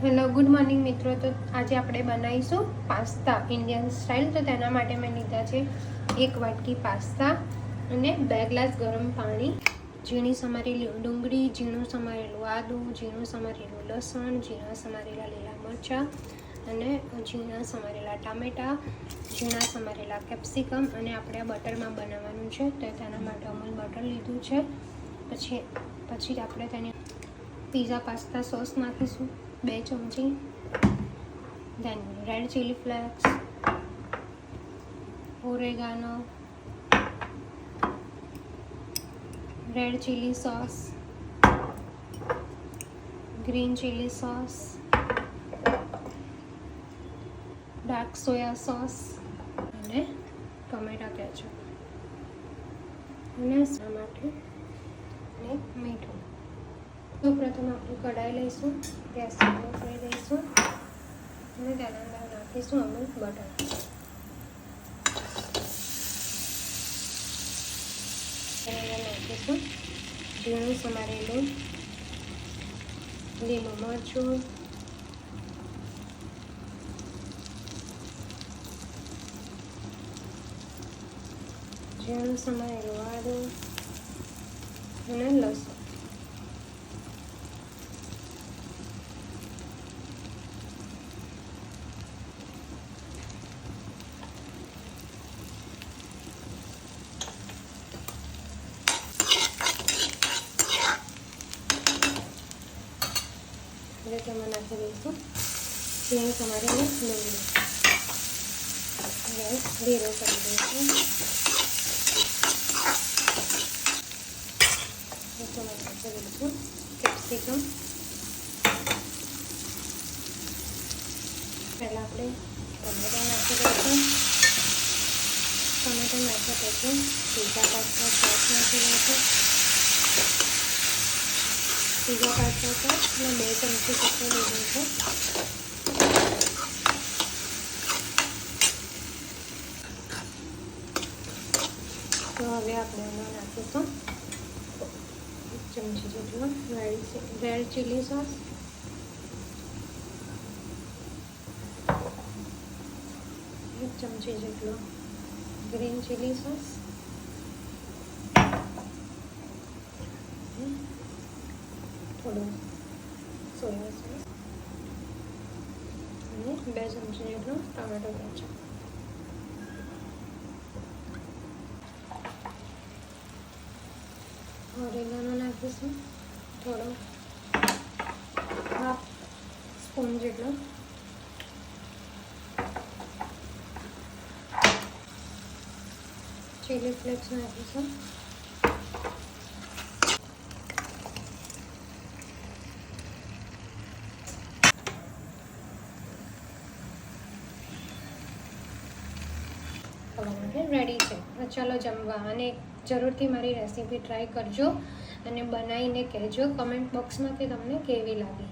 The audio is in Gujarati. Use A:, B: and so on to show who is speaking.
A: હેલો ગુડ મોર્નિંગ મિત્રો. તો આજે આપણે બનાવીશું પાસ્તા ઇન્ડિયન સ્ટાઇલ. તો તેના માટે મેં લીધા છે 1 વાટકી પાસ્તા અને 2 ગ્લાસ ગરમ પાણી, ઝીણી સમારેલી ડુંગળી, ઝીણું સમારેલું આદું, ઝીણું સમારેલું લસણ, ઝીણા સમારેલા લીલા મરચાં અને ઝીણા સમારેલા ટામેટાં, ઝીણા સમારેલા કેપ્સિકમ અને આપણે આ બટરમાં બનાવવાનું છે તો તેના માટે અમૂલ બટર લીધું છે. પછી આપણે તેની પીઝા પાસ્તા સોસ નાખીશું 2 ચમચી, then red chilli flakes, oregano, red chilli sauce, green chilli sauce, dark soya sauce અને ટોમેટો કેચઅપ અને શા માટે અને મીઠું. તો પ્રથમ આપણે કઢાઈ લઈશું, ગેસ ચાલુ કરી દઈશું અને તેના અંદર નાખીશું અમૂલ બટર. તેના અંદર નાખીશું ઝીણું સમારેલું લીલું મરચું, ઝીણું સમારેલું આદું અને લસણ. હવે તેમાં નાખી દઈશું ઝીણી સમારેલી ડુંગળી. ગેસ ધીરો કરી દઈશું. તેમાં નાખી દઈશું કેપ્સિકમ. પહેલાં આપણે ટમેટા નાખી દઈશું. ટમેટા નાખ્યા પછી પીઝા પાસ્તા સોસ નાખી દઈશું. પીઝા પાસ્તા સોસ મેં 2 ચમચી જેટલો લીધો છે. તો હવે આપણે એમાં નાખીશું 1 ચમચી જેટલો રેડ ચીલી સોસ, 1 ચમચી જેટલો ગ્રીન ચીલી સોસ, થોડું સોયા સોસ અને 2 ચમચી જેટલો ટમેટો કેચઅપ. ઓરેગાનો નાખીશું થોડો, 1/2 સ્પૂન જેટલો. ચીલી ફ્લેક્સ નાખીશું. રેડી છે. ચાલો જમવા. અને જરૂરથી મારી રેસીપી ટ્રાય કરજો અને બનાવીને કહેજો કમેન્ટ બોક્સમાં કે તમને કેવી લાગી.